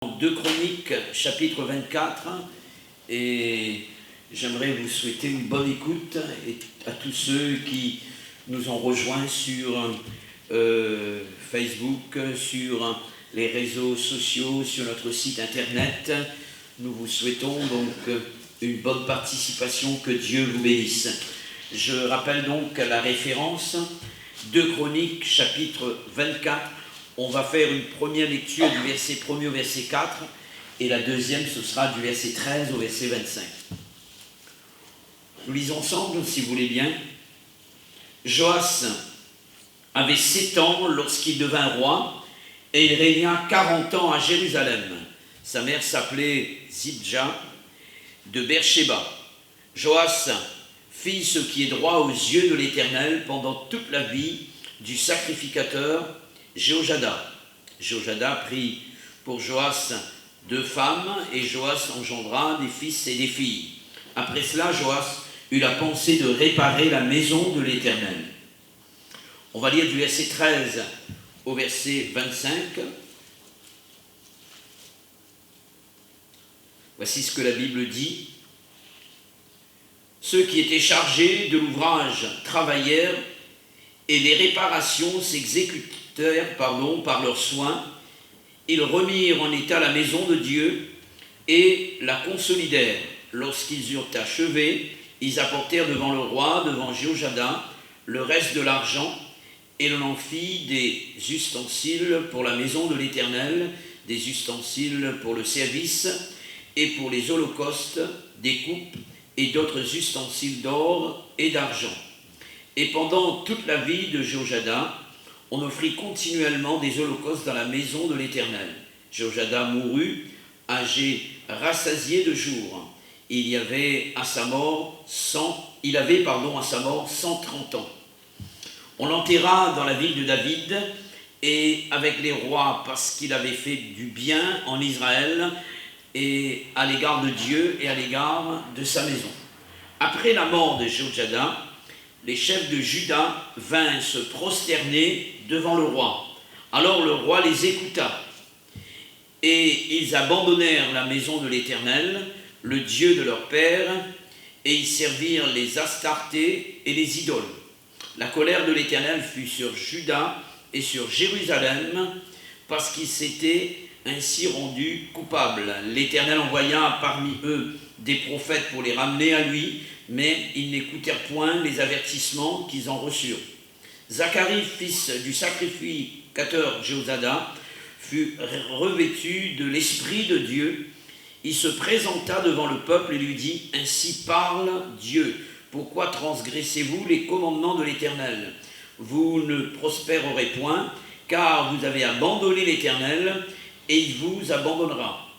2 Chroniques, chapitre 24, et j'aimerais vous souhaiter une bonne écoute et à tous ceux qui nous ont rejoints sur Facebook, sur les réseaux sociaux, sur notre site internet. Nous vous souhaitons donc une bonne participation, que Dieu vous bénisse. Je rappelle donc la référence, 2 Chroniques, chapitre 24. On va faire une première lecture du verset 1er au verset 4, et la deuxième, ce sera du verset 13 au verset 25. Nous lisons ensemble, si vous voulez bien. Joas avait 7 ans lorsqu'il devint roi, et il régna 40 ans à Jérusalem. Sa mère s'appelait Zibja de Beersheba. Joas fit ce qui est droit aux yeux de l'Éternel pendant toute la vie du sacrificateur Jéhojada. Jéhojada prit pour Joas 2 femmes, et Joas engendra des fils et des filles. Après cela, Joas eut la pensée de réparer la maison de l'Éternel. On va lire du verset 13 au verset 25. Voici ce que la Bible dit. Ceux qui étaient chargés de l'ouvrage travaillèrent, et les réparations s'exécutèrent par leurs soins. Ils remirent en état la maison de Dieu et la consolidèrent. Lorsqu'ils eurent achevé, ils apportèrent devant le roi, devant Jéhojada, le reste de l'argent, et l'on en fit des ustensiles pour la maison de l'Éternel, des ustensiles pour le service et pour les holocaustes, des coupes et d'autres ustensiles d'or et d'argent. Et pendant toute la vie de Jéhojada, on offrit continuellement des holocaustes dans la maison de l'Éternel. Jéhojada mourut, âgé, rassasié de jours. Il avait à sa mort 130 ans. On l'enterra dans la ville de David et avec les rois, parce qu'il avait fait du bien en Israël et à l'égard de Dieu et à l'égard de sa maison. Après la mort de Jéhojada, les chefs de Juda vinrent se prosterner devant le roi. Alors le roi les écouta, et ils abandonnèrent la maison de l'Éternel, le Dieu de leur père, et ils servirent les Astartés et les idoles. La colère de l'Éternel fut sur Juda et sur Jérusalem, parce qu'ils s'étaient ainsi rendus coupables. L'Éternel envoya parmi eux des prophètes pour les ramener à lui, mais ils n'écoutèrent point les avertissements qu'ils en reçurent. Zacharie, fils du sacrificateur Jéhojada, fut revêtu de l'Esprit de Dieu. Il se présenta devant le peuple et lui dit : Ainsi parle Dieu. Pourquoi transgressez-vous les commandements de l'Éternel ? Vous ne prospérerez point, car vous avez abandonné l'Éternel, et il vous abandonnera.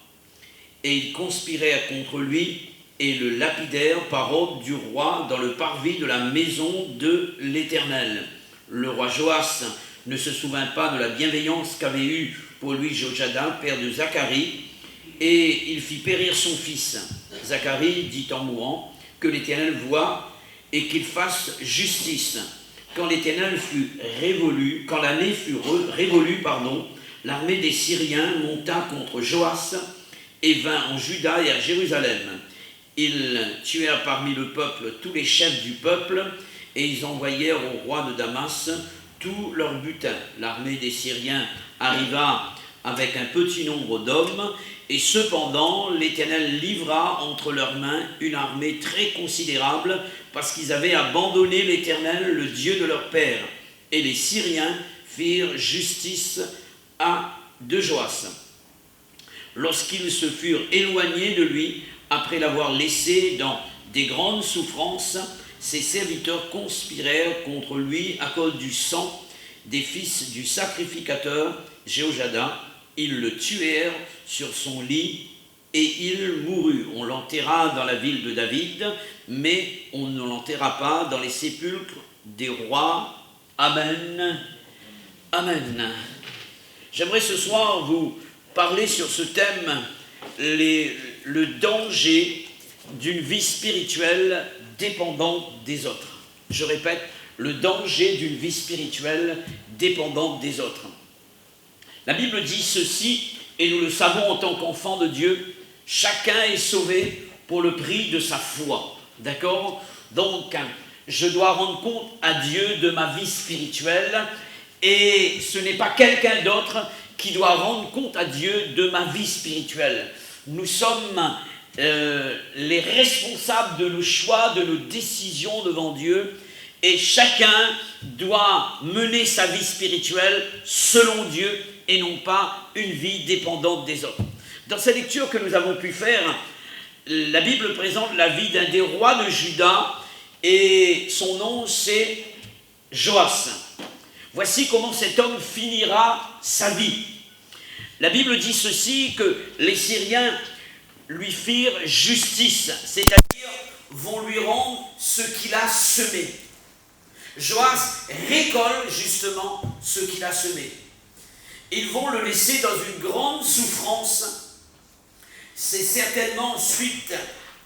Et ils conspirèrent contre lui et le lapidèrent par ordre du roi dans le parvis de la maison de l'Éternel. Le roi Joas ne se souvint pas de la bienveillance qu'avait eue pour lui Jéhojada, père de Zacharie, et il fit périr son fils. Zacharie dit en mourant que l'Éternel voie et qu'il fasse justice. Quand l'Éternel fut révolu, quand l'année fut révolue, l'armée des Syriens monta contre Joas et vint en Juda et à Jérusalem. Ils tuèrent parmi le peuple tous les chefs du peuple, et ils envoyèrent au roi de Damas tout leur butin. L'armée des Syriens arriva avec un petit nombre d'hommes, et cependant l'Éternel livra entre leurs mains une armée très considérable, parce qu'ils avaient abandonné l'Éternel, le Dieu de leur père. Et les Syriens firent justice de Joas. Lorsqu'ils se furent éloignés de lui, après l'avoir laissé dans des grandes souffrances, ses serviteurs conspirèrent contre lui à cause du sang des fils du sacrificateur Jéhojada. Ils le tuèrent sur son lit et il mourut. On l'enterra dans la ville de David, mais on ne l'enterra pas dans les sépulcres des rois. Amen. Amen. J'aimerais ce soir vous parler sur ce thème, le danger d'une vie spirituelle dépendante des autres. Je répète, le danger d'une vie spirituelle dépendante des autres. La Bible dit ceci et nous le savons en tant qu'enfant de Dieu, chacun est sauvé pour le prix de sa foi. D'accord? Donc, je dois rendre compte à Dieu de ma vie spirituelle, et ce n'est pas quelqu'un d'autre qui doit rendre compte à Dieu de ma vie spirituelle. Nous sommes les responsables de nos choix, de nos décisions devant Dieu, et chacun doit mener sa vie spirituelle selon Dieu et non pas une vie dépendante des autres. Dans ces lectures que nous avons pu faire, la Bible présente la vie d'un des rois de Juda et son nom c'est Joas. Voici comment cet homme finira sa vie. La Bible dit ceci, que les Syriens lui firent justice, c'est-à-dire vont lui rendre ce qu'il a semé. Joas récolte justement ce qu'il a semé. Ils vont le laisser dans une grande souffrance. C'est certainement suite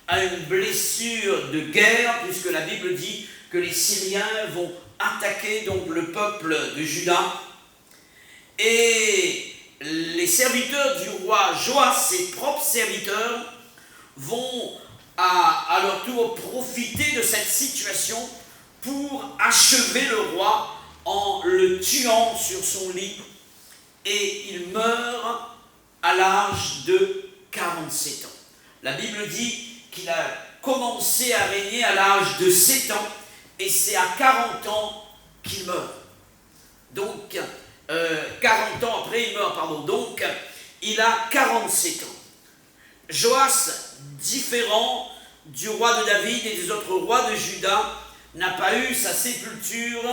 à une blessure de guerre, puisque la Bible dit que les Syriens vont attaquer donc le peuple de Juda. Et les serviteurs du roi Joas, ses propres serviteurs, vont à leur tour profiter de cette situation pour achever le roi en le tuant sur son lit. Et il meurt à l'âge de 47 ans. La Bible dit qu'il a commencé à régner à l'âge de 7 ans, et c'est à 40 ans qu'il meurt. Donc, 40 ans après, il meurt, pardon. Donc, il a 47 ans. Joas, différent du roi de David et des autres rois de Juda, n'a pas eu sa sépulture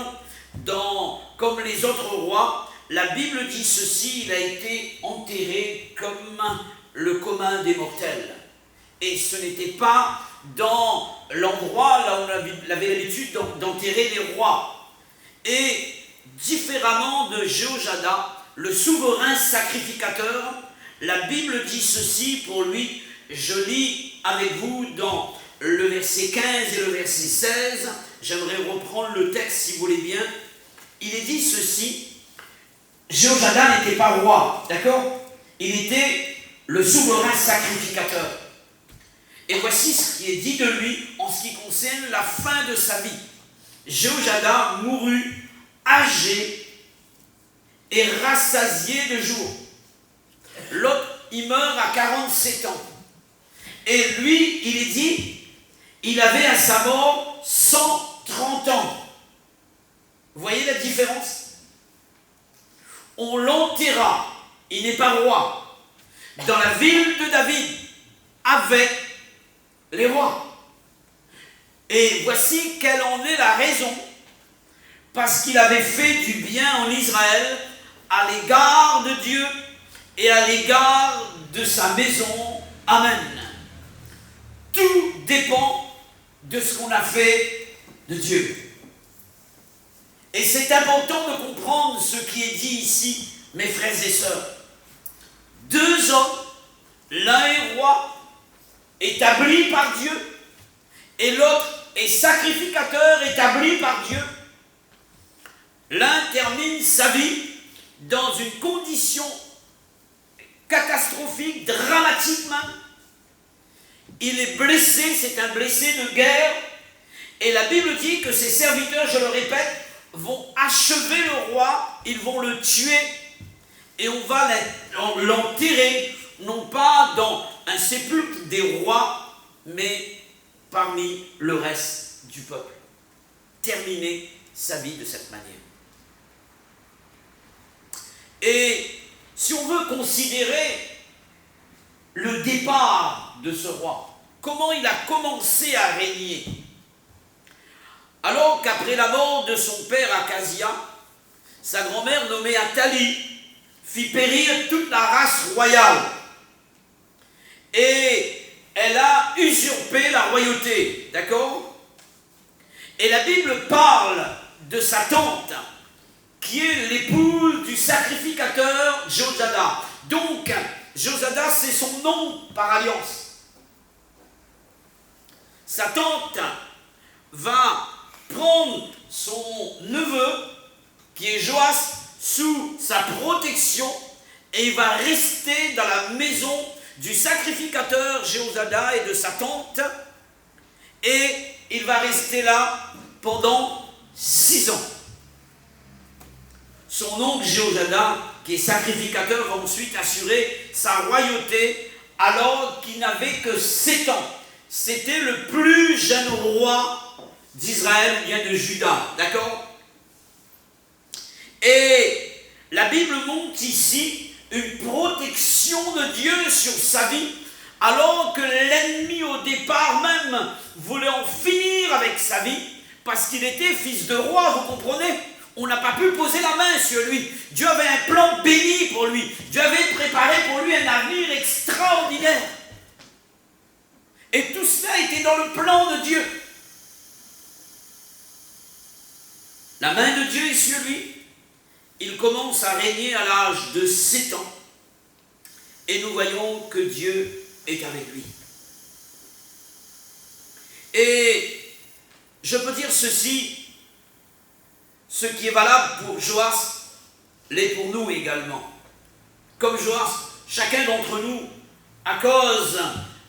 comme les autres rois. La Bible dit ceci, il a été enterré comme le commun des mortels. Et ce n'était pas dans l'endroit là où on avait l'habitude d'enterrer les rois. Et différemment de Jéhojada, le souverain sacrificateur, la Bible dit ceci pour lui. Je lis avec vous dans le verset 15 et le verset 16. J'aimerais reprendre le texte si vous voulez bien. Il est dit ceci. Jéhojada n'était pas roi, d'accord? Il était le souverain sacrificateur. Et voici ce qui est dit de lui en ce qui concerne la fin de sa vie. Jéhojada mourut âgé et rassasié de jours. L'autre, il meurt à 47 ans. Et lui, il est dit, il avait à sa mort 130 ans. Vous voyez la différence? On l'enterra, il n'est pas roi, dans la ville de David, avec les rois. Et voici quelle en est la raison. Parce qu'il avait fait du bien en Israël à l'égard de Dieu et à l'égard de sa maison. Amen. Tout dépend de ce qu'on a fait de Dieu. Et c'est important de comprendre ce qui est dit ici, mes frères et sœurs. Deux hommes, l'un est roi, établi par Dieu, et l'autre est sacrificateur, établi par Dieu. L'un termine sa vie dans une condition catastrophique, dramatique même. Il est blessé, c'est un blessé de guerre, et la Bible dit que ses serviteurs, je le répète, vont achever le roi, ils vont le tuer, et on va l'enterrer, non pas dans un sépulcre des rois, mais parmi le reste du peuple. Terminer sa vie de cette manière. Et si on veut considérer le départ de ce roi, comment il a commencé à régner, alors qu'après la mort de son père Akazia, sa grand-mère nommée Athalie fit périr toute la race royale. Et elle a usurpé la royauté, d'accord? Et la Bible parle de sa tante, qui est l'épouse du sacrificateur Jéhojada. Donc, Jéhojada, c'est son nom par alliance. Sa tante va prendre son neveu, qui est Joas, sous sa protection, et il va rester dans la maison du sacrificateur Jéhozada et de sa tante, et il va rester là pendant 6 ans. Son oncle Jéhozada, qui est sacrificateur, va ensuite assurer sa royauté alors qu'il n'avait que 7 ans. C'était le plus jeune roi d'Israël, bien de Juda, d'accord? Et la Bible montre ici une protection de Dieu sur sa vie, alors que l'ennemi au départ même voulait en finir avec sa vie, parce qu'il était fils de roi, vous comprenez? On n'a pas pu poser la main sur lui. Dieu avait un plan béni pour lui. Dieu avait préparé pour lui un avenir extraordinaire. Et tout cela était dans le plan de Dieu. La main de Dieu est sur lui. Il commence à régner à l'âge de 7 ans. Et nous voyons que Dieu est avec lui. Et je peux dire ceci, ce qui est valable pour Joas l'est pour nous également. Comme Joas, chacun d'entre nous, à cause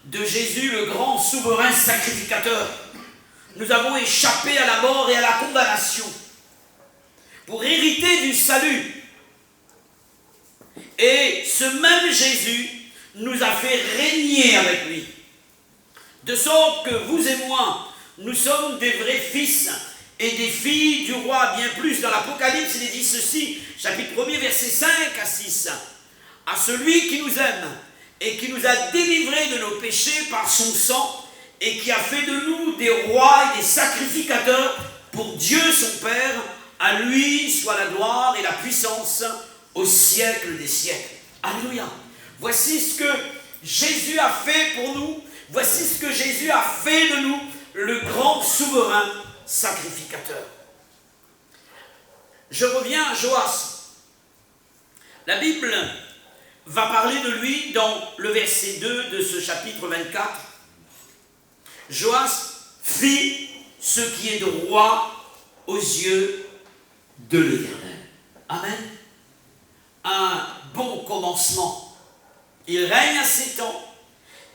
de Jésus, le grand souverain sacrificateur, nous avons échappé à la mort et à la condamnation pour hériter du salut. Et ce même Jésus nous a fait régner avec lui. De sorte que vous et moi, nous sommes des vrais fils et des filles du roi. Bien plus, dans l'Apocalypse, il est dit ceci, chapitre 1er, versets 5 à 6. À celui qui nous aime et qui nous a délivrés de nos péchés par son sang et qui a fait de nous des rois et des sacrificateurs pour Dieu son Père, à lui soit la gloire et la puissance au siècle des siècles. Alléluia. Voici ce que Jésus a fait pour nous. Voici ce que Jésus a fait de nous, le grand souverain sacrificateur. Je reviens à Joas. La Bible va parler de lui dans le verset 2 de ce chapitre 24. Joas fit ce qui est droit aux yeux de l'Éternel. Amen. Un bon commencement. Il règne à 7 ans.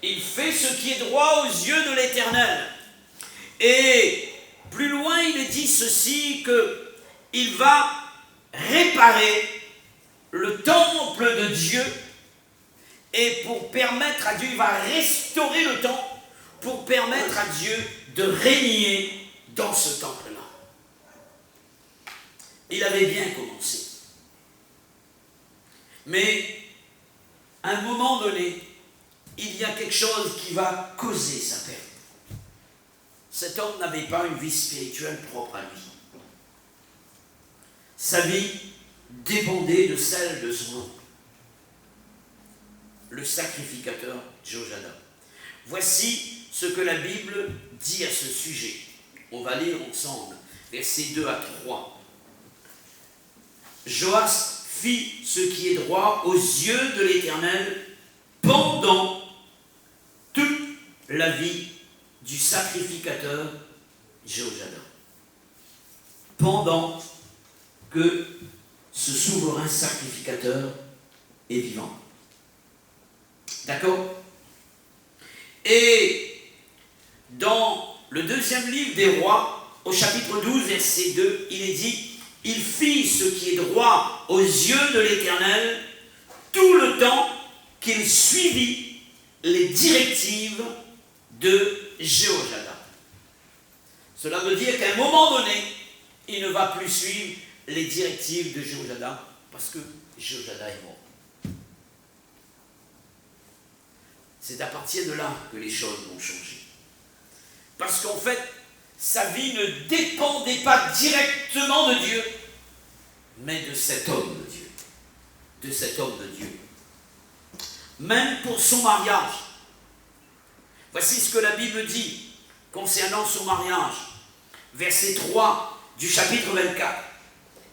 Il fait ce qui est droit aux yeux de l'Éternel. Et plus loin, il dit ceci, qu'il va réparer le temple de Dieu, et pour permettre à Dieu, il va restaurer le temple, pour permettre à Dieu de régner dans ce temple-là. Il avait bien commencé. Mais, à un moment donné, il y a quelque chose qui va causer sa perte. Cet homme n'avait pas une vie spirituelle propre à lui. Sa vie dépendait de celle de son oncle, le sacrificateur Jéhozada. Voici ce que la Bible dit à ce sujet. On va lire ensemble, versets 2 à 3. Joas fit ce qui est droit aux yeux de l'Éternel pendant toute la vie du sacrificateur Jéhozada. Pendant que ce souverain sacrificateur est vivant. D'accord? Et dans le deuxième livre des rois, au chapitre 12, verset 2, il est dit, il fit ce qui est droit aux yeux de l'Éternel tout le temps qu'il suivit les directives de Jéhozada. Cela veut dire qu'à un moment donné, il ne va plus suivre les directives de Jéhozada parce que Jéhozada est mort. C'est à partir de là que les choses vont changer. Parce qu'en fait, sa vie ne dépendait pas directement de Dieu, mais de cet homme de Dieu. De cet homme de Dieu. Même pour son mariage. Voici ce que la Bible dit concernant son mariage. Verset 3 du chapitre 24.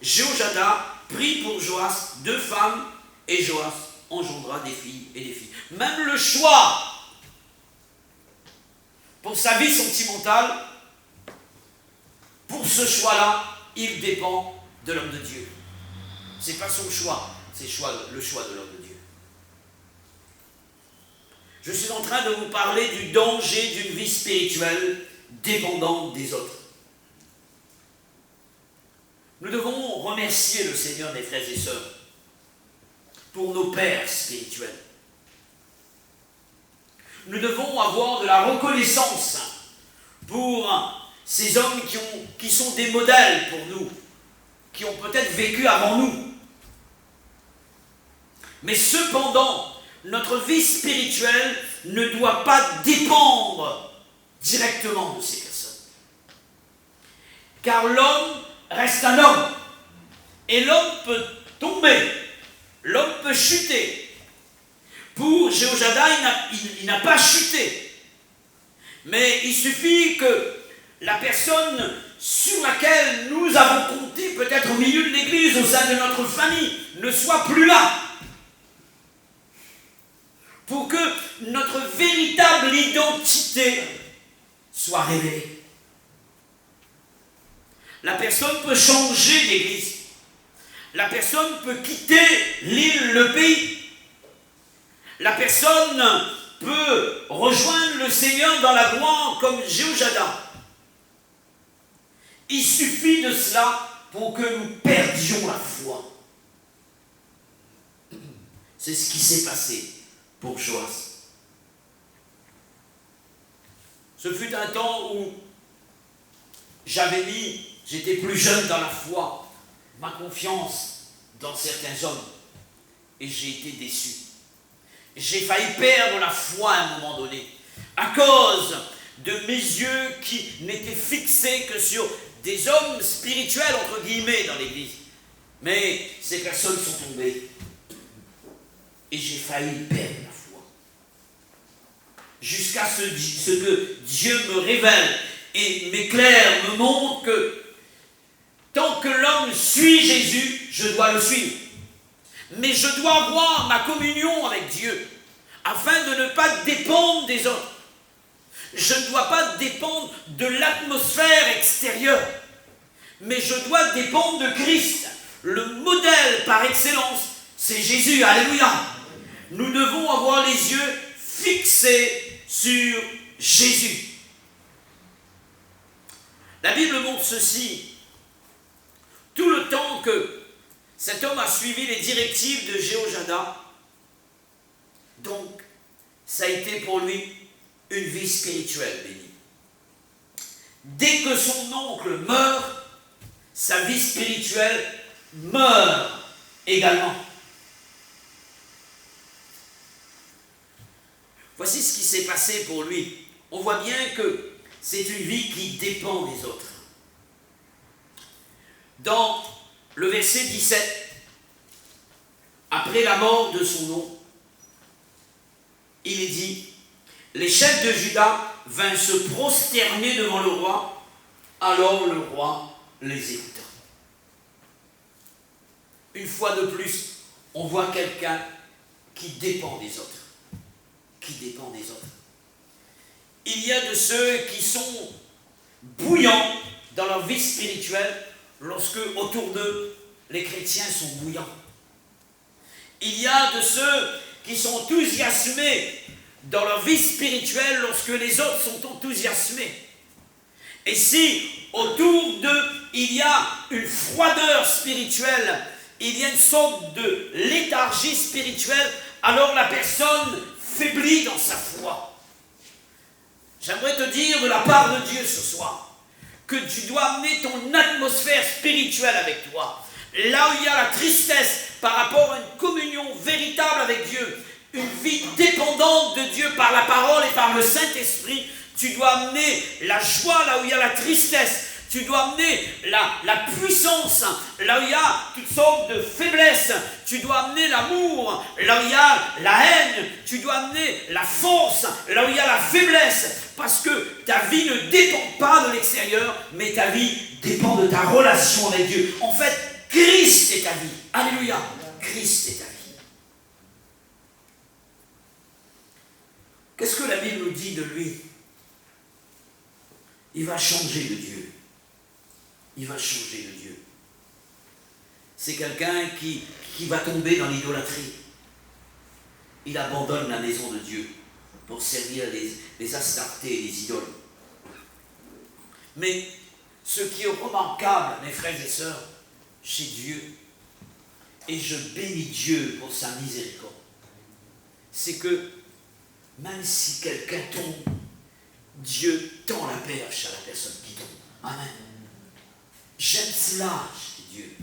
Jéhozada prit pour Joas 2 femmes, et Joas engendra des filles et des filles. Même le choix pour sa vie sentimentale, pour ce choix-là, il dépend de l'homme de Dieu. Ce n'est pas son choix, c'est le choix de l'homme de Dieu. Je suis en train de vous parler du danger d'une vie spirituelle dépendante des autres. Nous devons remercier le Seigneur, mes frères et sœurs, pour nos pères spirituels. Nous devons avoir de la reconnaissance pour ces hommes qui sont des modèles pour nous, qui ont peut-être vécu avant nous. Mais cependant, notre vie spirituelle ne doit pas dépendre directement de ces personnes. Car l'homme reste un homme. Et l'homme peut tomber. L'homme peut chuter. Pour Jéhoiada, il n'a pas chuté. Mais il suffit que la personne sur laquelle nous avons compté, peut-être au milieu de l'Église, au sein de notre famille, ne soit plus là. Pour que notre véritable identité soit révélée. La personne peut changer d'église. La personne peut quitter l'île, le pays. La personne peut rejoindre le Seigneur dans la gloire comme Jéhoiada. Il suffit de cela pour que nous perdions la foi. C'est ce qui s'est passé pour Joas. Ce fut un temps où j'étais plus jeune dans la foi, ma confiance dans certains hommes, et j'ai été déçu. J'ai failli perdre la foi à un moment donné, à cause de mes yeux qui n'étaient fixés que sur des hommes spirituels, entre guillemets, dans l'église. Mais ces personnes sont tombées, et j'ai failli perdre la foi. Jusqu'à ce que Dieu me révèle et m'éclaire, me montre que tant que l'homme suit Jésus, je dois le suivre. Mais je dois avoir ma communion avec Dieu, afin de ne pas dépendre des autres. Je ne dois pas dépendre de l'atmosphère extérieure, mais je dois dépendre de Christ. Le modèle par excellence, c'est Jésus. Alléluia. Nous devons avoir les yeux fixés sur Jésus. La Bible montre ceci. Tout le temps que cet homme a suivi les directives de Jéhoiada, donc ça a été pour lui une vie spirituelle bénie. Dès que son oncle meurt, sa vie spirituelle meurt également. Voici ce qui s'est passé pour lui. On voit bien que c'est une vie qui dépend des autres. Dans le verset 17, après la mort de son oncle, il est dit, les chefs de Juda vinrent se prosterner devant le roi, alors le roi les écouta. Une fois de plus, on voit quelqu'un qui dépend des autres. Qui dépend des autres. Il y a de ceux qui sont bouillants dans leur vie spirituelle lorsque autour d'eux, les chrétiens sont bouillants. Il y a de ceux qui sont enthousiasmés dans leur vie spirituelle lorsque les autres sont enthousiasmés. Et si autour d'eux, il y a une froideur spirituelle, il y a une sorte de léthargie spirituelle, alors la personne faiblit dans sa foi. J'aimerais te dire de la part de Dieu ce soir que tu dois amener ton atmosphère spirituelle avec toi. Là où il y a la tristesse par rapport à une communion véritable avec Dieu, une vie dépendante de Dieu par la parole et par le Saint-Esprit, tu dois amener la joie là où il y a la tristesse. Tu dois amener la puissance là où il y a toutes sortes de faiblesses. Tu dois amener l'amour là où il y a la haine. Tu dois amener la force là où il y a la faiblesse. Parce que ta vie ne dépend pas de l'extérieur, mais ta vie dépend de ta relation avec Dieu. En fait, Christ est ta vie. Alléluia. Christ est ta vie. Qu'est-ce que la Bible nous dit de lui? Il va changer de Dieu. Il va changer de Dieu. C'est quelqu'un qui va tomber dans l'idolâtrie. Il abandonne la maison de Dieu. pour servir les astartés et les idoles. Mais ce qui est remarquable, mes frères et sœurs, chez Dieu, et je bénis Dieu pour sa miséricorde, c'est que même si quelqu'un tombe, Dieu tend la perche à la personne qui tombe. Amen. J'aime cela chez Dieu.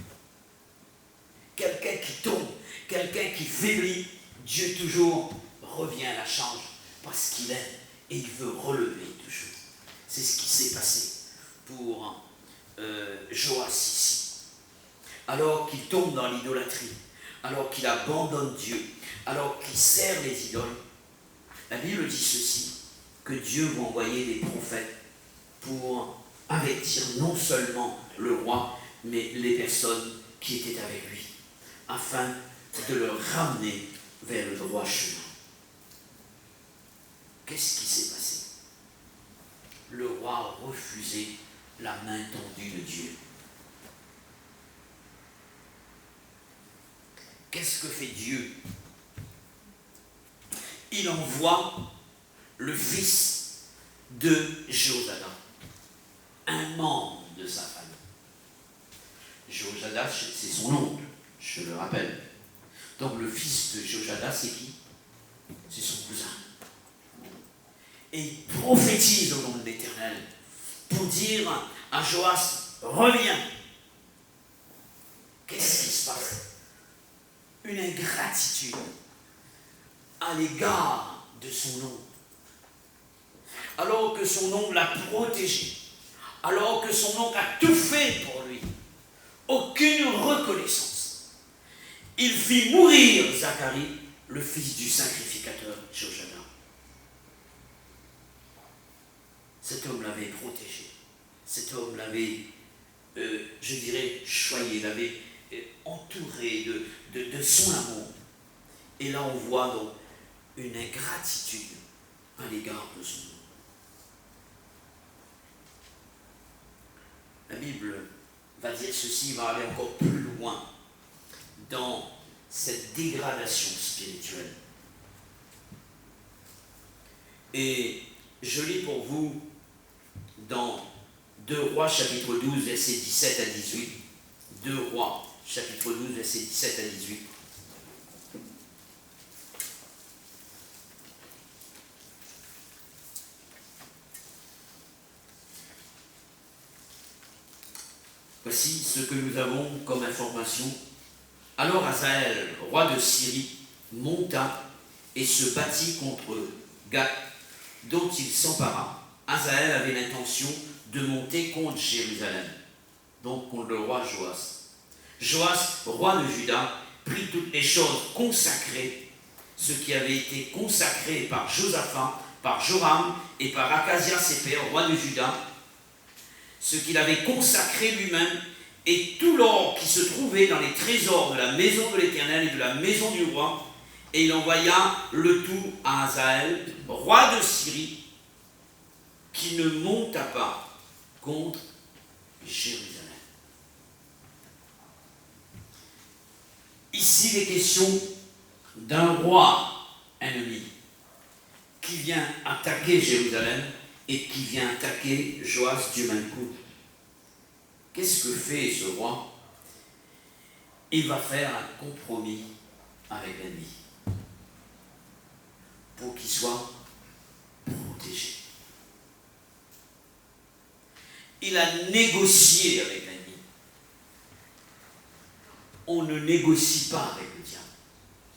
Quelqu'un qui tombe, quelqu'un qui faiblit, Dieu toujours revient à la charge parce qu'il aime et il veut relever toujours. C'est ce qui s'est passé pour Joas ici. Alors qu'il tombe dans l'idolâtrie, alors qu'il abandonne Dieu, alors qu'il sert les idoles, la Bible dit ceci, que Dieu va envoyer des prophètes pour avertir non seulement le roi, mais les personnes qui étaient avec lui, afin de le ramener vers le droit chemin. Qu'est-ce qui s'est passé? Le roi a refusé la main tendue de Dieu. Qu'est-ce que fait Dieu? Il envoie le fils de Jéhozadak, un membre de sa famille. Jéhozadak, c'est son oncle, je le rappelle. Donc le fils de Jéhozadak, c'est qui? C'est son cousin. Et il prophétise au nom de l'Éternel pour dire à Joas, reviens. Qu'est-ce qui se passe? Une ingratitude à l'égard de son oncle. Alors que son oncle l'a protégé, alors que son oncle a tout fait pour lui, aucune reconnaissance. Il fit mourir Zacharie, le fils du sacrificateur Jéhozadak. Cet homme l'avait protégé, cet homme l'avait, je dirais, choyé, l'avait entouré de son amour. Et là, on voit donc une ingratitude à l'égard de son nom. La Bible va dire ceci, va aller encore plus loin dans cette dégradation spirituelle. Et je lis pour vous dans 2 Rois chapitre 12, versets 17 à 18. 2 Rois chapitre 12, versets 17 à 18. Voici ce que nous avons comme information. Alors Hazaël, roi de Syrie, monta et se battit contre Gath, dont il s'empara. Hazaël avait l'intention de monter contre Jérusalem, donc contre le roi Joas. Joas, roi de Juda, prit toutes les choses consacrées, ce qui avait été consacré par Josaphat, par Joram et par Achazias ses pères, roi de Juda, ce qu'il avait consacré lui-même, et tout l'or qui se trouvait dans les trésors de la maison de l'Éternel et de la maison du roi, et il envoya le tout à Hazaël, roi de Syrie, qui ne monta pas contre Jérusalem. Ici, il est question d'un roi ennemi qui vient attaquer Jérusalem et qui vient attaquer Joas du même coup. Qu'est-ce que fait ce roi? Il va faire un compromis avec l'ennemi pour qu'il soit protégé. Il a négocié avec l'ennemi. On ne négocie pas avec le diable.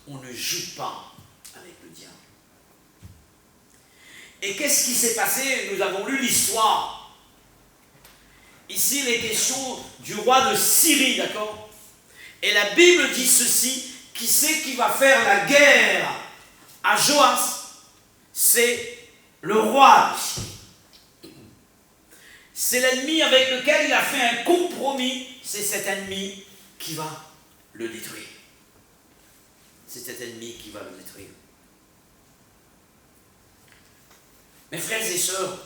On ne joue pas avec le diable. Et qu'est-ce qui s'est passé? Nous avons lu l'histoire. Ici, il est question du roi de Syrie, d'accord? Et la Bible dit ceci, qui c'est qui va faire la guerre à Joas? C'est le roi de Syrie. C'est l'ennemi avec lequel il a fait un compromis. C'est cet ennemi qui va le détruire. C'est cet ennemi qui va le détruire. Mes frères et sœurs,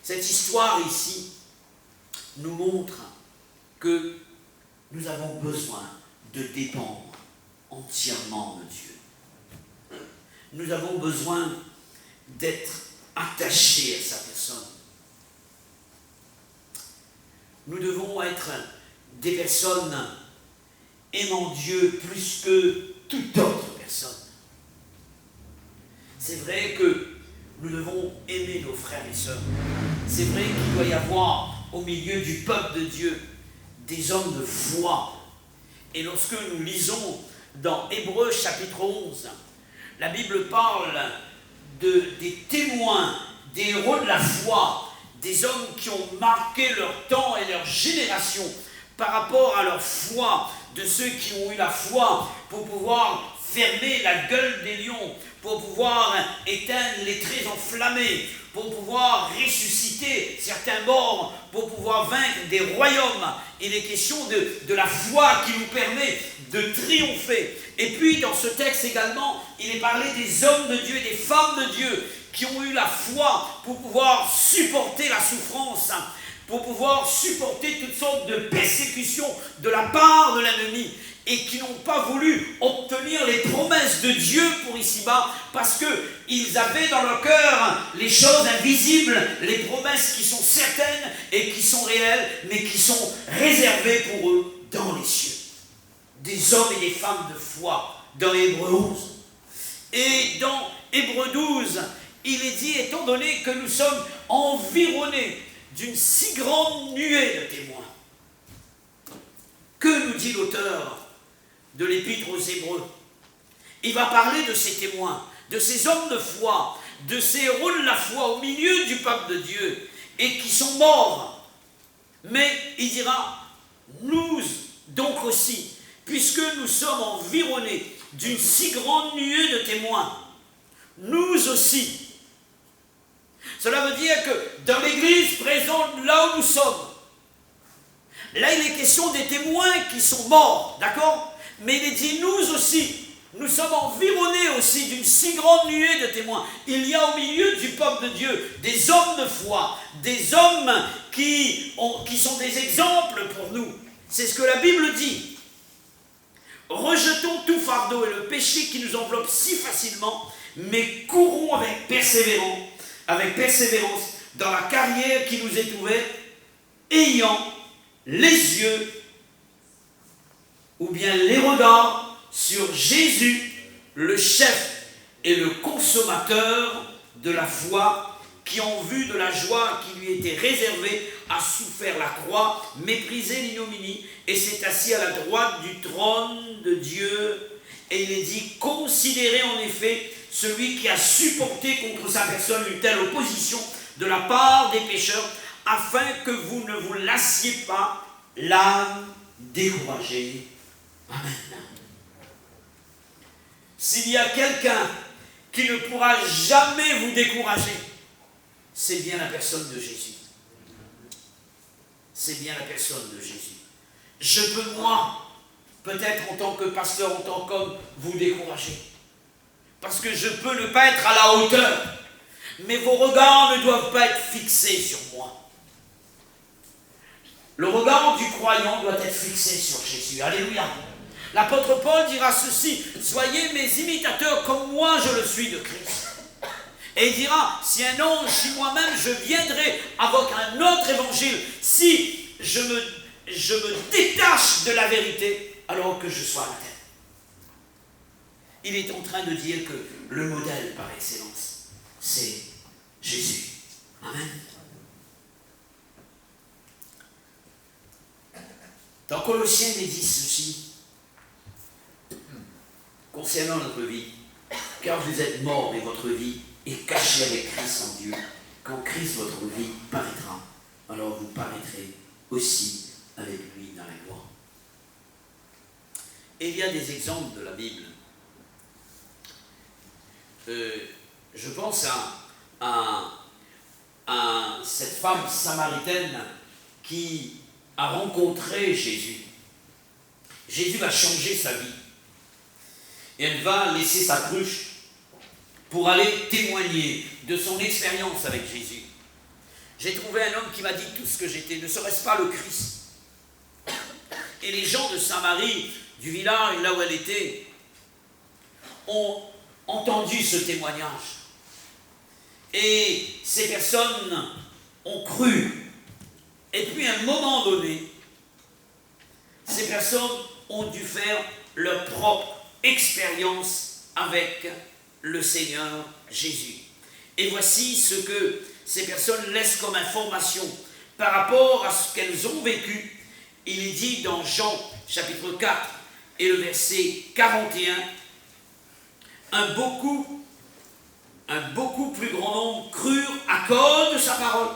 cette histoire ici nous montre que nous avons besoin de dépendre entièrement de Dieu. Nous avons besoin d'être attaché à sa personne. Nous devons être des personnes aimant Dieu plus que toute autre personne. C'est vrai que nous devons aimer nos frères et sœurs. C'est vrai qu'il doit y avoir au milieu du peuple de Dieu des hommes de foi. Et lorsque nous lisons dans Hébreux chapitre 11, la Bible parle des témoins, des héros de la foi, des hommes qui ont marqué leur temps et leur génération par rapport à leur foi, de ceux qui ont eu la foi pour pouvoir fermer la gueule des lions, pour pouvoir éteindre les traits enflammés, pour pouvoir ressusciter certains morts, pour pouvoir vaincre des royaumes. Il est question de la foi qui nous permet de triompher. Et puis dans ce texte également, il est parlé des hommes de Dieu et des femmes de Dieu qui ont eu la foi pour pouvoir supporter la souffrance, pour pouvoir supporter toutes sortes de persécutions de la part de l'ennemi, et qui n'ont pas voulu obtenir les promesses de Dieu pour ici-bas, parce qu'ils avaient dans leur cœur les choses invisibles, les promesses qui sont certaines et qui sont réelles, mais qui sont réservées pour eux dans les cieux. Des hommes et des femmes de foi, dans Hébreux 11. Et dans Hébreux 12, il est dit, étant donné que nous sommes environnés d'une si grande nuée de témoins, que nous dit l'auteur de l'Épître aux Hébreux? Il va parler de ces témoins, de ces hommes de foi, de ces héros de la foi au milieu du peuple de Dieu, et qui sont morts. Mais il dira, nous donc aussi, puisque nous sommes environnés d'une si grande nuée de témoins, nous aussi. Cela veut dire que dans l'Église présente là où nous sommes, là il est question des témoins qui sont morts, d'accord? Mais il est dit, nous aussi, nous sommes environnés aussi d'une si grande nuée de témoins. Il y a au milieu du peuple de Dieu des hommes de foi, des hommes qui sont des exemples pour nous. C'est ce que la Bible dit. Rejetons tout fardeau et le péché qui nous enveloppe si facilement, mais courons avec persévérance dans la carrière qui nous est ouverte, ayant les yeux ou bien les regards sur Jésus, le chef et le consommateur de la foi, qui en vue de la joie qui lui était réservée a souffert la croix, méprisé l'ignominie, et s'est assis à la droite du trône de Dieu. Et il est dit, considérez en effet celui qui a supporté contre sa personne une telle opposition de la part des pécheurs, afin que vous ne vous lassiez pas l'âme découragée. Amen. S'il y a quelqu'un qui ne pourra jamais vous décourager, c'est bien la personne de Jésus. C'est bien la personne de Jésus. Je peux, moi, peut-être en tant que pasteur, en tant qu'homme, vous décourager. Parce que je peux ne pas être à la hauteur. Mais vos regards ne doivent pas être fixés sur moi. Le regard du croyant doit être fixé sur Jésus. Alléluia. L'apôtre Paul dira ceci, soyez mes imitateurs comme moi je le suis de Christ. Et il dira, si un ange, si moi-même je viendrai avec un autre évangile, si je me détache de la vérité, alors que je sois à la terre. Il est en train de dire que le modèle par excellence, c'est Jésus. Amen. Dans Colossiens, il est dit ceci, concernant notre vie, car vous êtes morts et votre vie est cachée avec Christ en Dieu. Quand Christ, votre vie, paraîtra, alors vous paraîtrez aussi avec lui dans la gloire. Et il y a des exemples de la Bible. Je pense à cette femme samaritaine qui a rencontré Jésus. Jésus va changer sa vie. Et elle va laisser sa cruche pour aller témoigner de son expérience avec Jésus. J'ai trouvé un homme qui m'a dit tout ce que j'étais, ne serait-ce pas le Christ. Et les gens de Samarie, du village là où elle était, ont entendu ce témoignage. Et ces personnes ont cru. Et puis à un moment donné, ces personnes ont dû faire leur propre expérience avec le Seigneur Jésus. Et voici ce que ces personnes laissent comme information par rapport à ce qu'elles ont vécu. Il est dit dans Jean chapitre 4 et le verset 41, un beaucoup plus grand nombre crurent à cause de sa parole.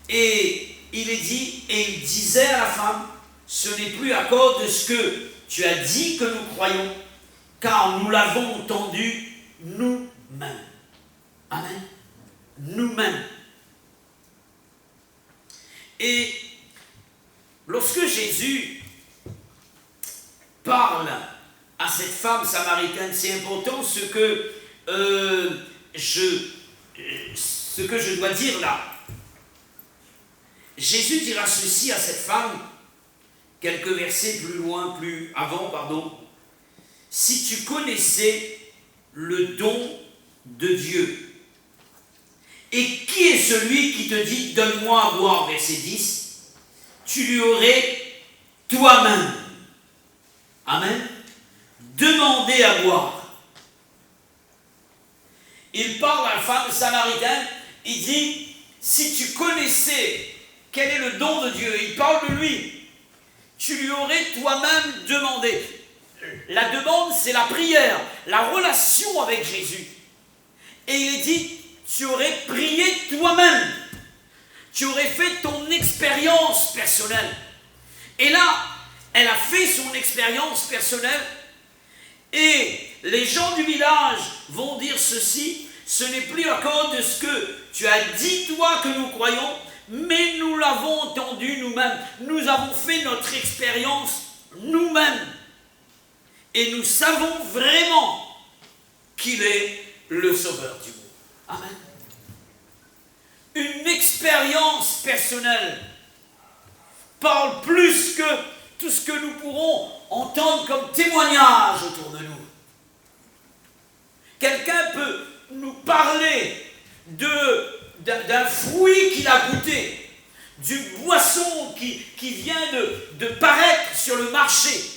Et il est dit, et il disait à la femme, ce n'est plus à cause de ce que tu as dit que nous croyons, car nous l'avons entendu nous-mêmes. Amen. Nous-mêmes. Et lorsque Jésus parle à cette femme samaritaine, c'est important ce que je dois dire là. Jésus dira ceci à cette femme, quelques versets plus avant, si tu connaissais le don de Dieu, et qui est celui qui te dit, donne-moi à boire, verset 10, tu lui aurais toi-même, amen, demandé à boire. Il parle à la femme samaritaine, il dit, si tu connaissais quel est le don de Dieu, il parle de lui, tu lui aurais toi-même demandé. La demande, c'est la prière, la relation avec Jésus. Et il est dit, tu aurais prié toi-même. Tu aurais fait ton expérience personnelle. Et là, elle a fait son expérience personnelle. Et les gens du village vont dire ceci, ce n'est plus à cause de ce que tu as dit toi que nous croyons, mais nous l'avons entendu nous-mêmes. Nous avons fait notre expérience nous-mêmes. Et nous savons vraiment qu'il est le sauveur du monde. Amen. Une expérience personnelle parle plus que tout ce que nous pourrons entendre comme témoignage autour de nous. Quelqu'un peut nous parler d'un fruit qu'il a goûté, d'une boisson qui vient de paraître sur le marché.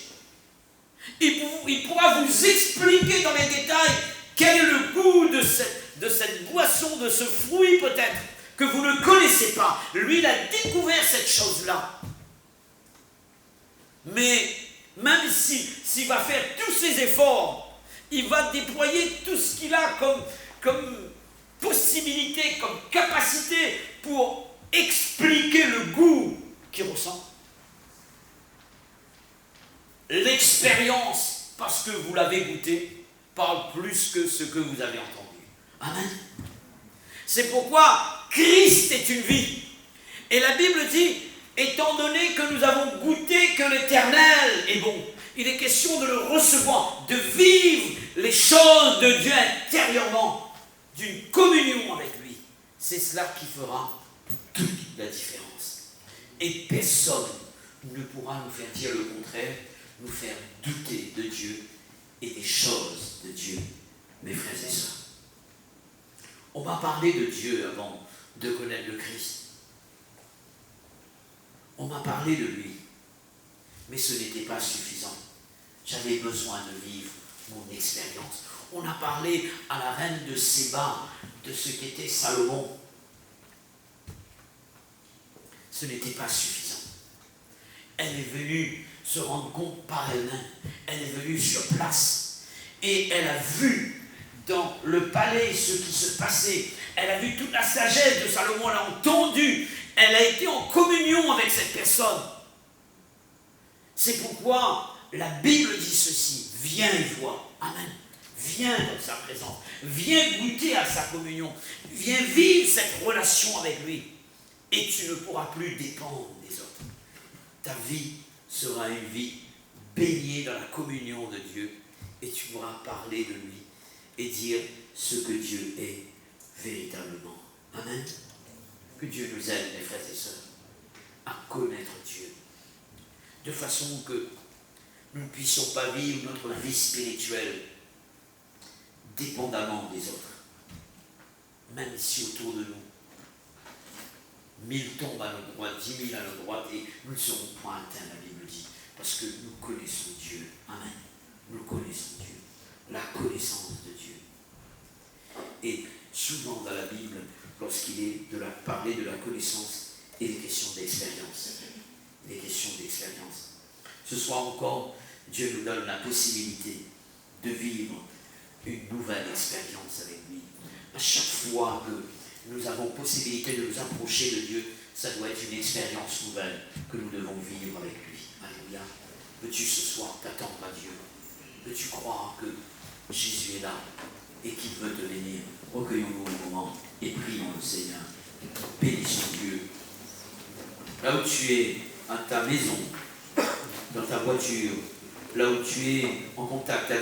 Il pourra vous expliquer dans les détails quel est le goût de cette boisson, de ce fruit peut-être, que vous ne connaissez pas. Lui, il a découvert cette chose-là. Mais même s'il va faire tous ses efforts, il va déployer tout ce qu'il a comme possibilité, comme capacité pour expliquer le goût qu'il ressent. L'expérience, parce que vous l'avez goûté, parle plus que ce que vous avez entendu. Amen. C'est pourquoi Christ est une vie. Et la Bible dit, étant donné que nous avons goûté que l'Éternel est bon, il est question de le recevoir, de vivre les choses de Dieu intérieurement, d'une communion avec lui. C'est cela qui fera toute la différence. Et personne ne pourra nous faire dire le contraire, nous faire douter de Dieu et des choses de Dieu, mes frères et sœurs. On m'a parlé de Dieu avant de connaître le Christ. On m'a parlé de lui, mais ce n'était pas suffisant. J'avais besoin de vivre mon expérience. On a parlé à la reine de Séba de ce qu'était Salomon. Ce n'était pas suffisant. Elle est venue se rendre compte par elle-même. Elle est venue sur place et elle a vu dans le palais ce qui se passait. Elle a vu toute la sagesse de Salomon, elle a entendu. Elle a été en communion avec cette personne. C'est pourquoi la Bible dit ceci, viens et vois. Amen. Viens dans sa présence. Viens goûter à sa communion. Viens vivre cette relation avec lui. Et tu ne pourras plus dépendre des autres. Ta vie sera une vie baignée dans la communion de Dieu. Et tu pourras parler de lui et dire ce que Dieu est véritablement. Amen. Que Dieu nous aide, mes frères et sœurs, à connaître Dieu. De façon que nous ne puissions pas vivre notre vie spirituelle dépendamment des autres. Même si autour de nous, 1000 tombent à notre droite, 10 000 à notre droite, et nous ne serons point atteints, la Bible dit, parce que nous connaissons Dieu. Amen. Nous connaissons Dieu. La connaissance de Dieu. Et souvent dans la Bible, lorsqu'il est parlé de la connaissance, il est question d'expérience. Des questions d'expérience. Ce soir encore, Dieu nous donne la possibilité de vivre une nouvelle expérience avec lui. À chaque fois que nous avons possibilité de nous approcher de Dieu, ça doit être une expérience nouvelle que nous devons vivre avec lui. Alléluia. Veux-tu ce soir t'attendre à Dieu? Veux-tu croire que Jésus est là et qu'il veut te bénir? Recueillons-nous au moment et prions le Seigneur. Bénissons Dieu. Là où tu es, à ta maison, dans ta voiture, là où tu es en contact avec